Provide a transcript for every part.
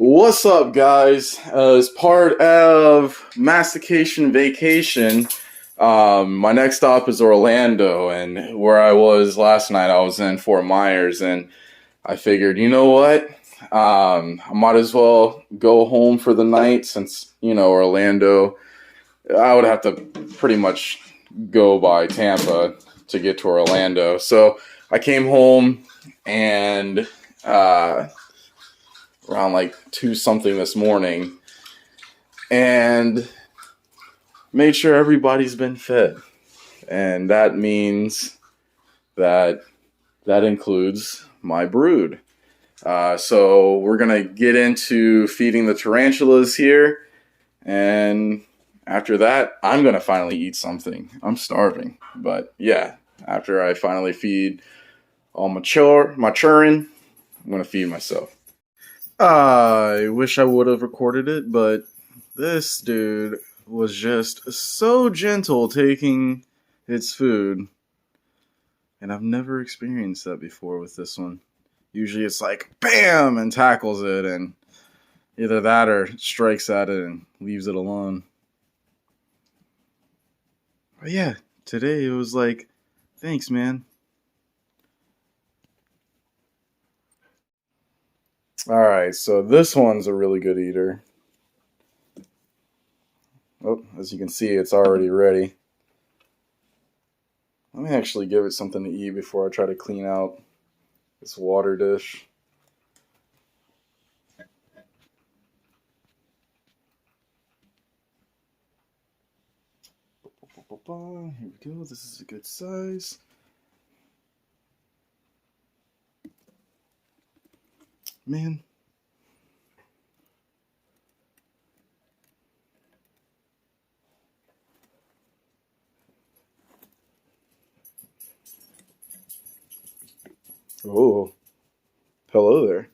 What's up, guys? As part of Mastication Vacation, my next stop is Orlando, and where I was last night, I was in Fort Myers, and I figured, you know what? I might as well go home for the night since, Orlando, I would have to pretty much go by Tampa to get to Orlando. So I came home and around like 2 something this morning and made sure everybody's been fed. And that means that includes my brood. So we're going to get into feeding the tarantulas here. And after that, I'm going to finally eat something. I'm starving. But yeah, after I finally feed all my children, I'm going to feed myself. I wish I would have recorded it, but this dude was just so gentle taking its food. And I've never experienced that before with this one. Usually it's like, bam, and tackles it, and either that or strikes at it and leaves it alone. But yeah, today it was like, thanks, man. Alright, so this one's a really good eater. Oh, as you can see, it's already ready. Let me actually give it something to eat before I try to clean out this water dish. Here we go. This is a good size. Man. Oh, hello there.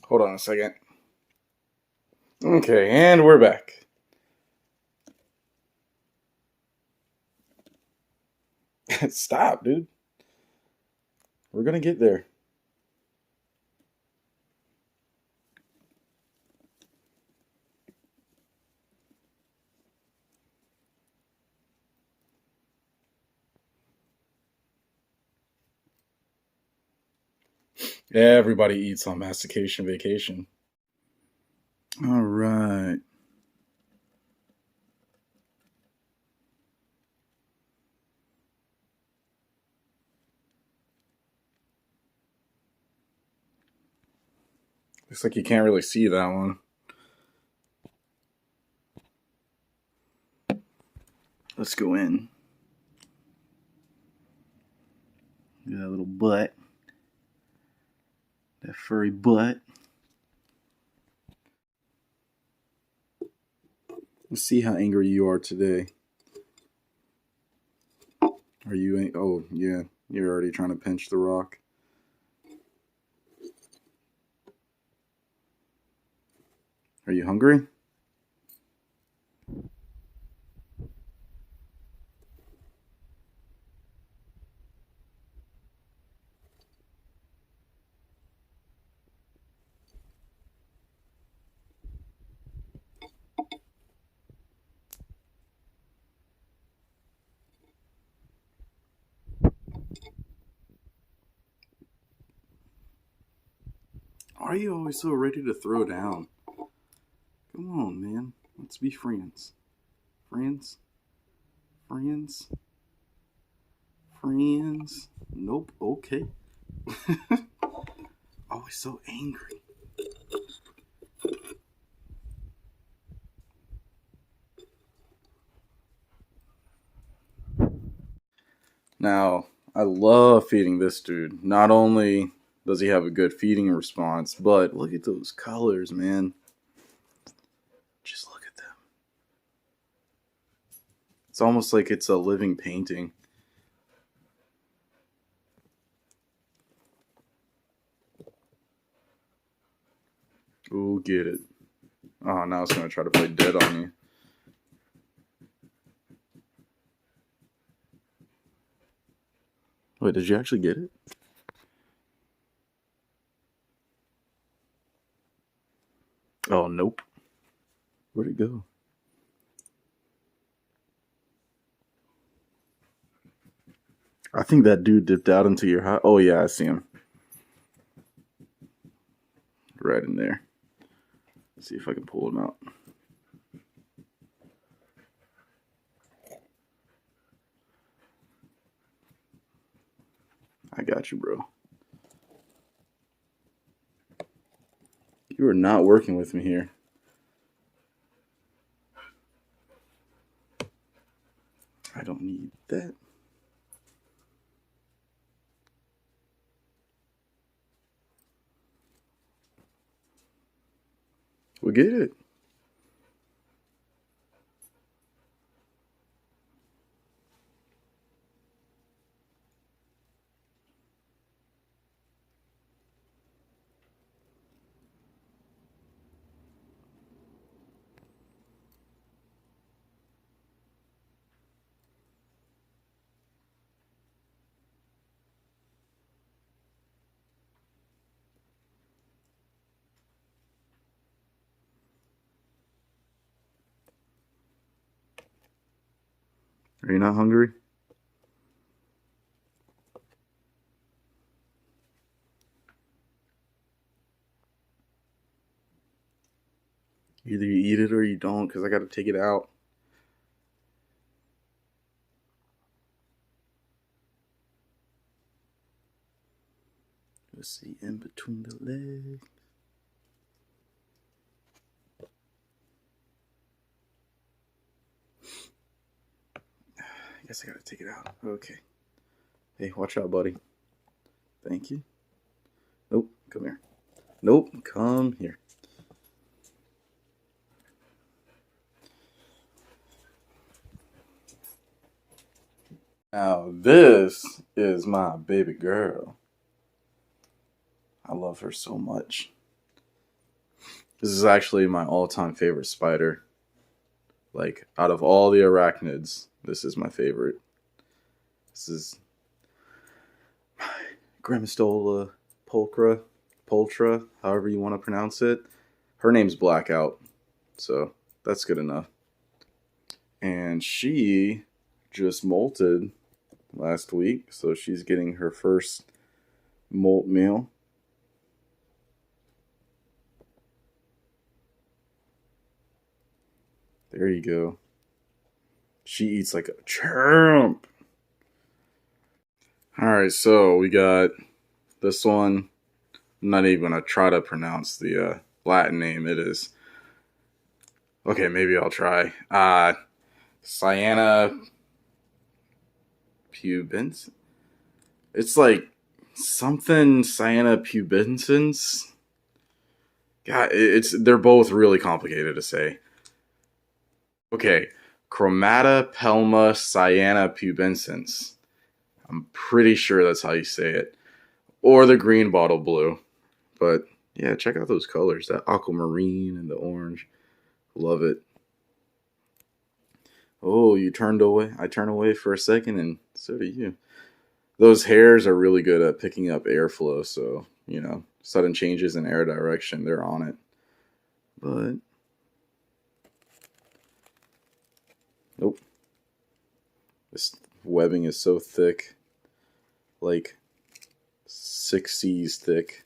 Hold on a second. Okay, and we're back. Stop, dude. We're gonna get there. Everybody eats on Mastication Vacation. All right. Looks like you can't really see that one. Let's go in. Look at that little butt. That furry butt. Let's see how angry you are today. Are you? Oh, yeah. You're already trying to pinch the rock. Are you hungry? Why are you always so ready to throw down? Come on, man. Let's be friends. Friends? Friends? Friends? Nope. Okay. Always so angry. Now, I love feeding this dude. Not only does he have a good feeding response, but look at those colors, man. Just look at them. It's almost like it's a living painting. Ooh, get it. Oh, now it's going to try to play dead on you. Wait, did you actually get it? Oh, nope. Where'd it go? I think that dude dipped out into your house. Oh, yeah, I see him. Right in there. Let's see if I can pull him out. I got you, bro. You are not working with me here. I don't need that. We'll get it. Are you not hungry? Either you eat it or you don't, because I got to take it out. Let's see, in between the legs. I guess I got to take it out. Okay. Hey, watch out, buddy. Thank you. Nope, come here. Nope, come here. Now, this is my baby girl. I love her so much. This is actually my all-time favorite spider. Like, out of all the arachnids, this is my favorite. This is Grammostola pulchra, however you want to pronounce it. Her name's Blackout, so that's good enough. And she just molted last week, so she's getting her first molt meal. There you go. She eats like a champ. Alright, so we got this one. I'm not even going to try to pronounce the Latin name. It is... Okay, maybe I'll try. Cyana pubens. It's like something Cyana pubescens. God, they're both really complicated to say. Okay, Chromatopelma cyana pubescens. I'm pretty sure that's how you say it. Or the green bottle blue. But yeah, check out those colors. That aquamarine and the orange. Love it. Oh, you turned away. I turned away for a second, and so do you. Those hairs are really good at picking up airflow, so, you know, sudden changes in air direction, they're on it. But, nope. This webbing is so thick. Like 6 C's thick.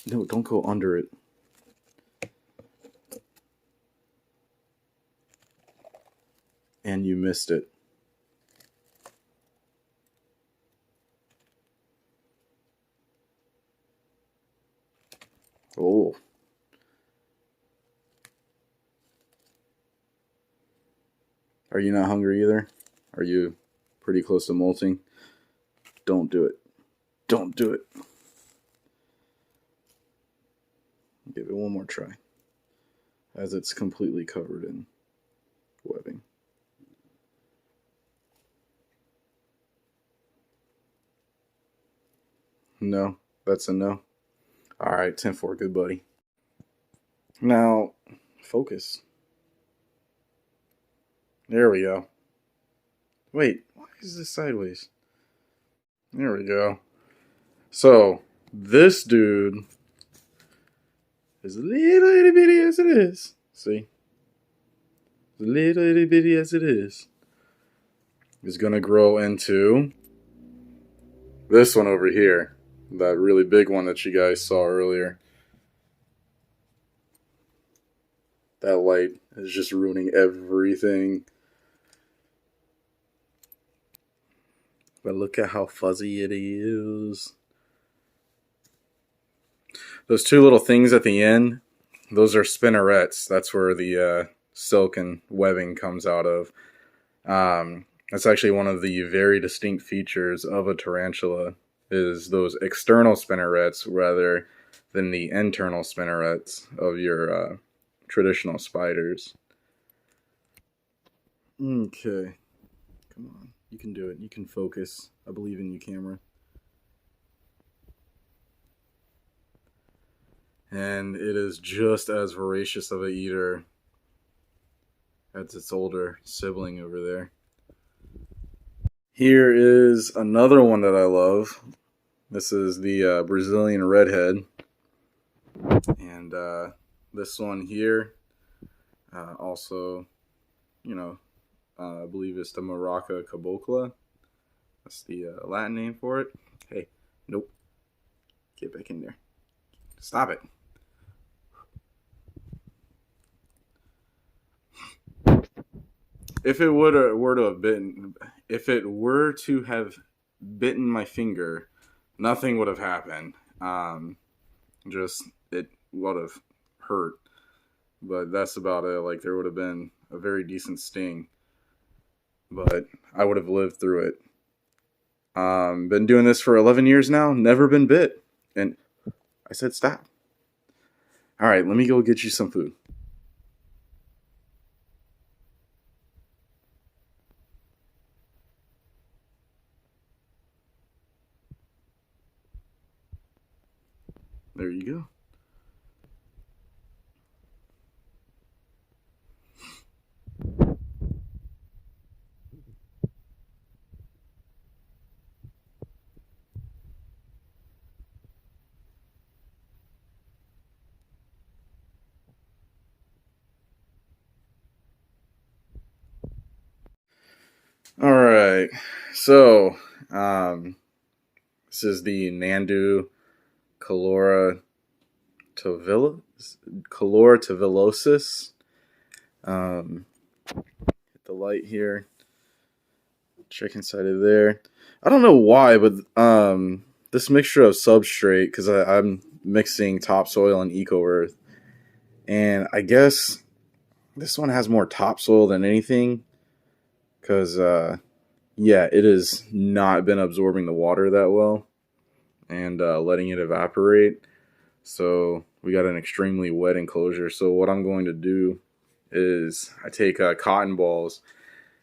No, don't go under it. And you missed it. Oh. Are you not hungry either? Are you pretty close to molting? Don't do it. Don't do it. Give it one more try, as it's completely covered in webbing. No, that's a no. Alright, 10-4, good buddy. Now, focus. There we go. Wait, why is this sideways? There we go. So this dude, as little itty bitty as it is, see, as little itty bitty as it is going to grow into this one over here, that really big one that you guys saw earlier. That light is just ruining everything. But look at how fuzzy it is. Those two little things at the end, those are spinnerets. That's where the silk and webbing comes out of. That's actually one of the very distinct features of a tarantula, is those external spinnerets rather than the internal spinnerets of your traditional spiders. Okay. Come on. You can do it. You can focus. I believe in you, camera. And it is just as voracious of a eater as its older sibling over there. Here is another one that I love. This is the Brazilian redhead. And this one here, also, I believe it's the Maraca cabocla. That's the Latin name for it. Hey, nope. Get back in there. Stop it. If it were to have bitten my finger, nothing would have happened. Just it would have hurt. But that's about it. Like, there would have been a very decent sting, but I would have lived through it. Been doing this for 11 years now, never been bit. And I said stop. All right, let me go get you some food. There you go. All right, so this is the Nandu Calora tavillosus. Hit the light here. Check inside of there. I don't know why, but this mixture of substrate, because I'm mixing topsoil and eco earth, and I guess this one has more topsoil than anything. Because, yeah, it has not been absorbing the water that well and letting it evaporate. So we got an extremely wet enclosure. So what I'm going to do is I take cotton balls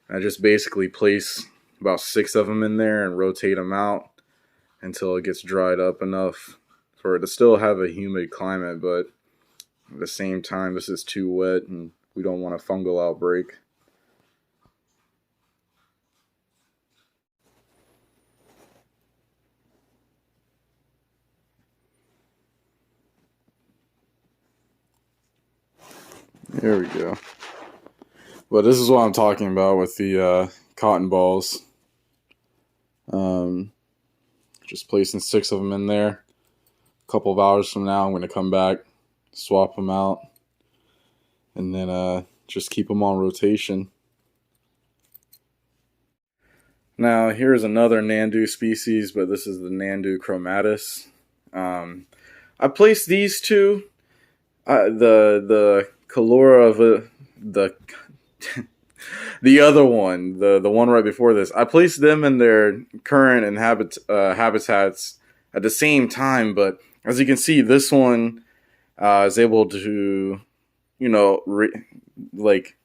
and I just basically place about 6 of them in there and rotate them out until it gets dried up enough for it to still have a humid climate. But at the same time, this is too wet and we don't want a fungal outbreak. There we go. But this is what I'm talking about with the cotton balls. Just placing 6 of them in there. A couple of hours from now, I'm going to come back, swap them out, and then just keep them on rotation. Now, here's another Nandu species, but this is the Nandu chromatus. I placed these two. The Calora of the the other one, the one right before this, I placed them in their current habitats at the same time. But as you can see, this one is able to,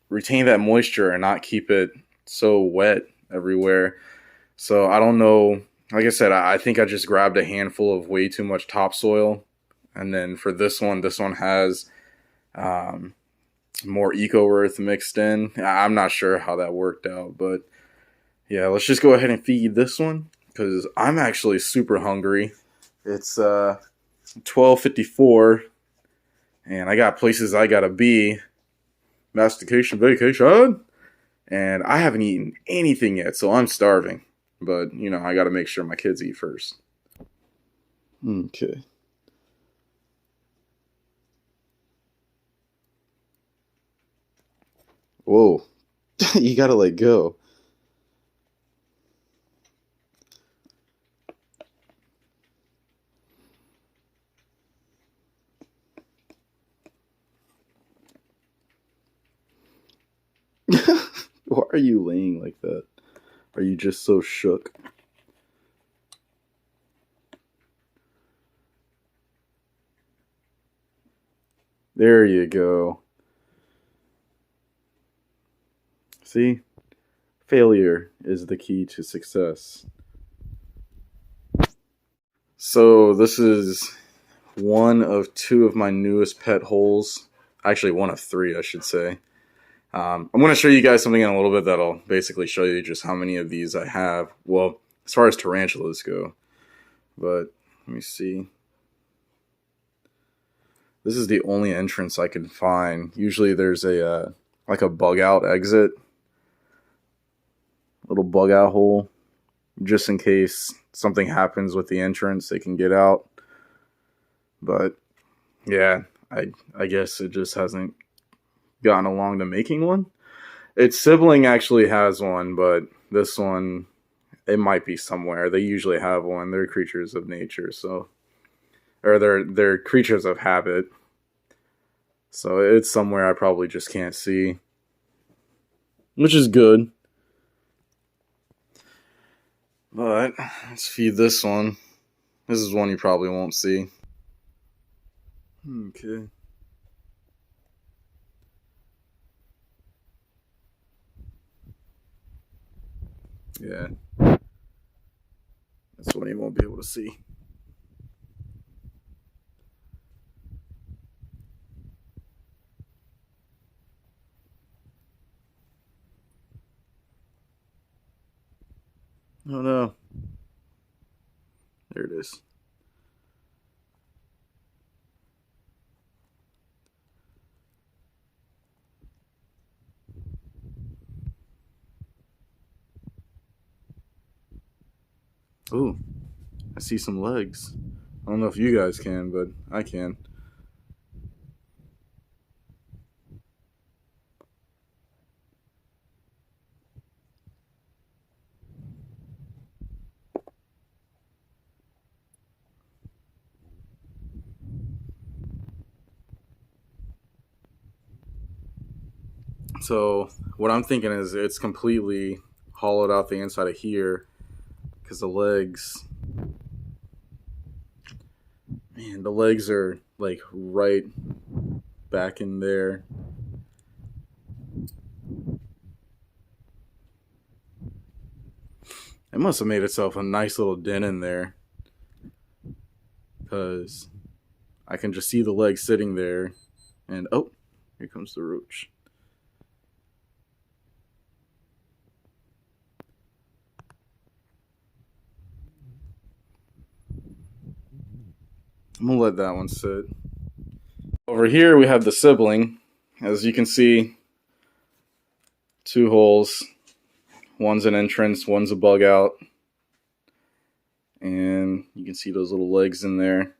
retain that moisture and not keep it so wet everywhere. So I don't know. Like I said, I think I just grabbed a handful of way too much topsoil. And then for this one has more eco earth mixed in. I'm not sure how that worked out, but yeah, let's just go ahead and feed this one because I'm actually super hungry. It's 12:54, and I got places I gotta be. Mastication, vacation, and I haven't eaten anything yet, so I'm starving. But I gotta make sure my kids eat first. Okay. Whoa, you gotta let go. Why are you laying like that? Are you just so shook? There you go. See? Failure is the key to success. So this is one of two of my newest pet holes. Actually, one of three, I should say. I'm going to show you guys something in a little bit that'll basically show you just how many of these I have. Well, as far as tarantulas go. But let me see. This is the only entrance I can find. Usually there's a like a bug out exit. Little bug out hole. Just in case something happens with the entrance, they can get out. But yeah, I guess it just hasn't gotten along to making one. Its sibling actually has one, but this one, it might be somewhere. They usually have one. They're creatures of nature, so or they're creatures of habit. So it's somewhere I probably just can't see, which is good. But let's feed this one. This is one you probably won't see. Okay. Yeah. That's one you won't be able to see. Oh no. There it is. Ooh, I see some legs. I don't know if you guys can, but I can. So what I'm thinking is it's completely hollowed out the inside of here because the legs are like right back in there. It must have made itself a nice little den in there because I can just see the legs sitting there. And oh, here comes the roach. I'm gonna let that one sit. Over here we have the sibling. As you can see, two holes. One's an entrance, one's a bug out. And you can see those little legs in there.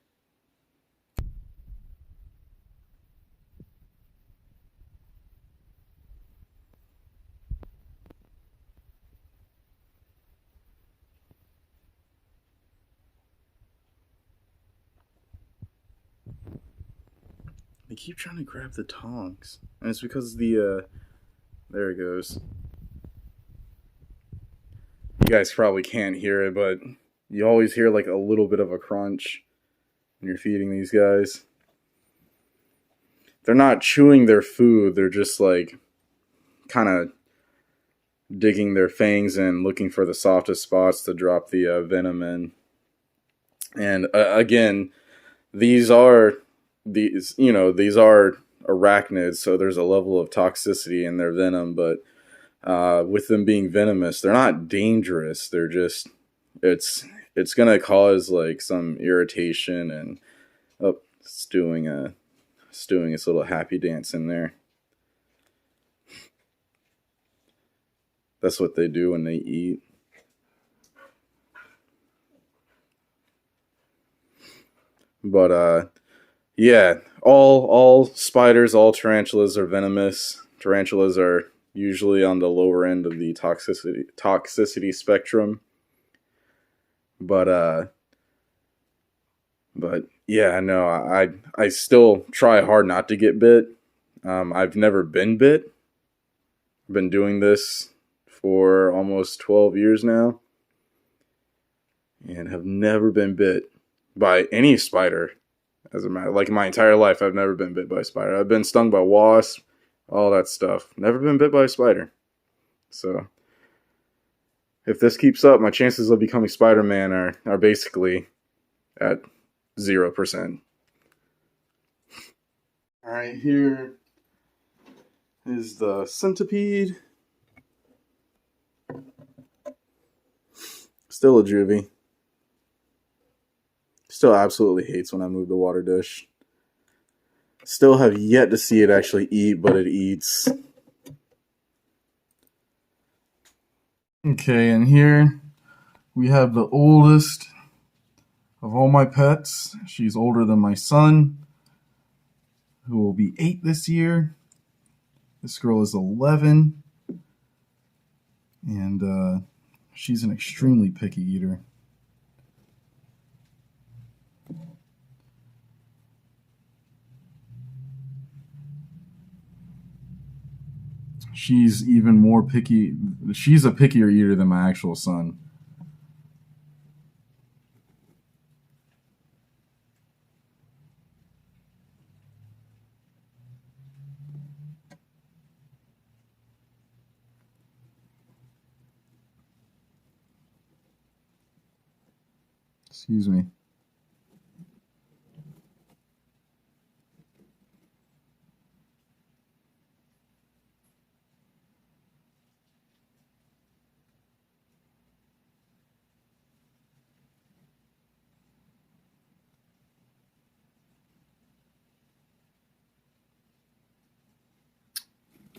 They keep trying to grab the tongs. And it's because there it goes. You guys probably can't hear it, but you always hear like a little bit of a crunch when you're feeding these guys. They're not chewing their food, they're just like kind of digging their fangs in, looking for the softest spots to drop the venom in. And again, these are arachnids, so there's a level of toxicity in their venom, but with them being venomous, they're not dangerous. They're just it's it's gonna cause like some irritation. And oh, it's doing its little happy dance in there. That's what they do when they eat. But yeah, all spiders, all tarantulas are venomous. Tarantulas are usually on the lower end of the toxicity spectrum. But yeah, no, I still try hard not to get bit. I've never been bit. I've been doing this for almost 12 years now, and have never been bit by any spider. As a matter, like my entire life, I've never been bit by a spider. I've been stung by wasps, all that stuff. Never been bit by a spider. So if this keeps up, my chances of becoming Spider-Man are basically at 0%. All right, here is the centipede. Still a juvie. Still absolutely hates when I move the water dish. Still have yet to see it actually eat, but it eats. Okay, and here we have the oldest of all my pets. She's older than my son, who will be 8 this year. This girl is 11, and she's an extremely picky eater. She's even more picky. She's a pickier eater than my actual son. Excuse me.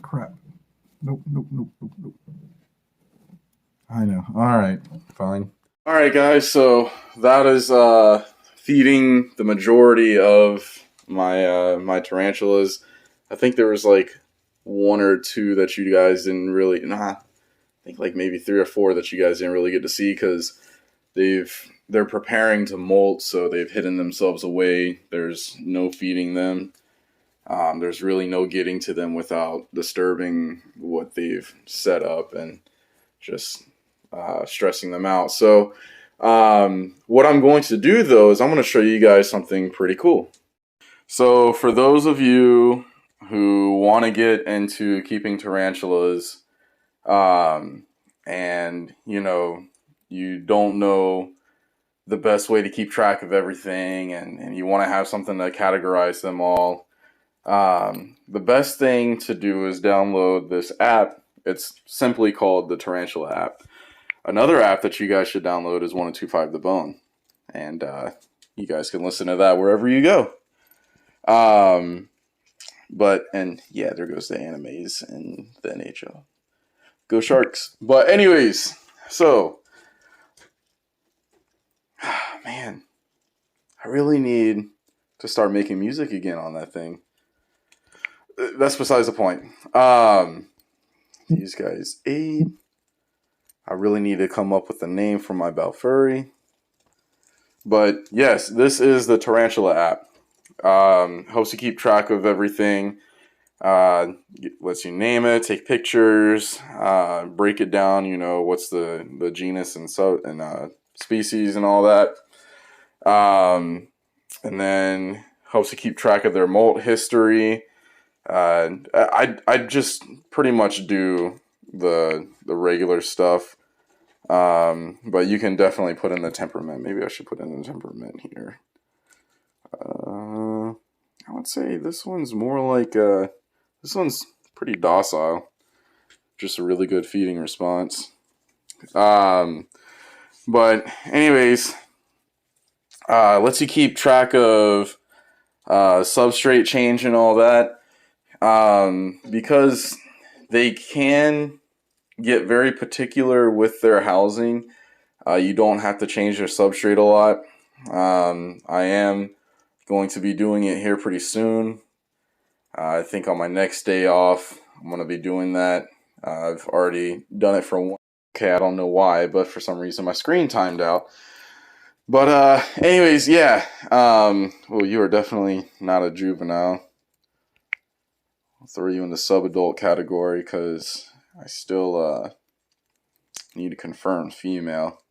Crap. Nope. I know. All right. Fine. All right, guys. So that is feeding the majority of my tarantulas. I think there was like 1 or 2 that you guys didn't really. Nah, I think like maybe 3 or 4 that you guys didn't really get to see because they're preparing to molt, so they've hidden themselves away. There's no feeding them. There's really no getting to them without disturbing what they've set up and just stressing them out. So what I'm going to do, though, is I'm going to show you guys something pretty cool. So for those of you who want to get into keeping tarantulas, and you don't know the best way to keep track of everything, and you want to have something to categorize them all, the best thing to do is download this app. It's simply called the Tarantula app. Another app that you guys should download is 1025 The Bone, and you guys can listen to that wherever you go. And yeah, there goes the animes and the NHL. Go Sharks. But anyways, so man, I really need to start making music again on that thing. That's besides the point. These guys ate. I really need to come up with a name for my Balfurry. But yes, this is the Tarantula app. Helps you keep track of everything. Lets you name it, take pictures, break it down. What's the genus and species and all that. And then helps you keep track of their molt history. I just pretty much do the regular stuff. But you can definitely put in the temperament. Maybe I should put in the temperament here. I would say this one's more like this one's pretty docile. Just a really good feeding response. But anyways, lets you keep track of substrate change and all that, because they can get very particular with their housing. You don't have to change their substrate a lot. I am going to be doing it here pretty soon. I think on my next day off, I'm going to be doing that. I've already done it for one. Okay, I don't know why, but for some reason my screen timed out. But anyways, yeah. Well, you are definitely not a juvenile. I'll throw you in the sub-adult category because I still need to confirm female.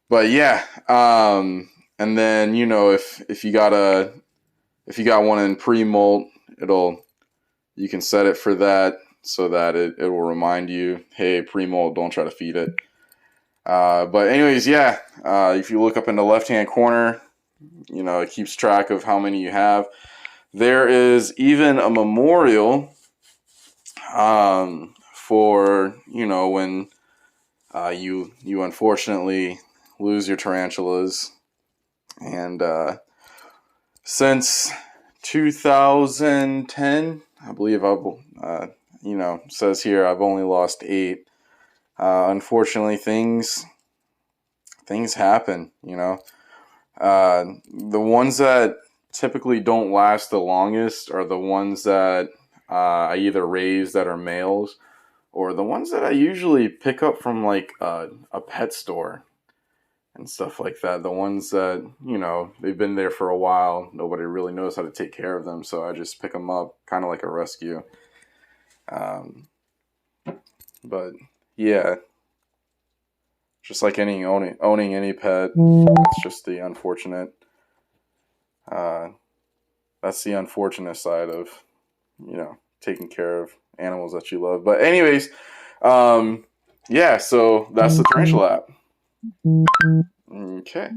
But yeah, and then if you got one in pre-molt, you can set it for that so that it will remind you, hey, pre-molt, don't try to feed it. But anyways, yeah, if you look up in the left-hand corner, it keeps track of how many you have. There is even a memorial for, when you unfortunately lose your tarantulas. And since 2010, I believe says here I've only lost 8. Unfortunately, things happen, The ones that typically don't last the longest are the ones that I either raise that are males, or the ones that I usually pick up from like a pet store and stuff like that. The ones that, they've been there for a while. Nobody really knows how to take care of them, so I just pick them up, kind of like a rescue. But yeah, just like owning any pet, it's just the unfortunate. That's the unfortunate side of, taking care of animals that you love. But anyways, yeah. So that's the tarantula app. Okay.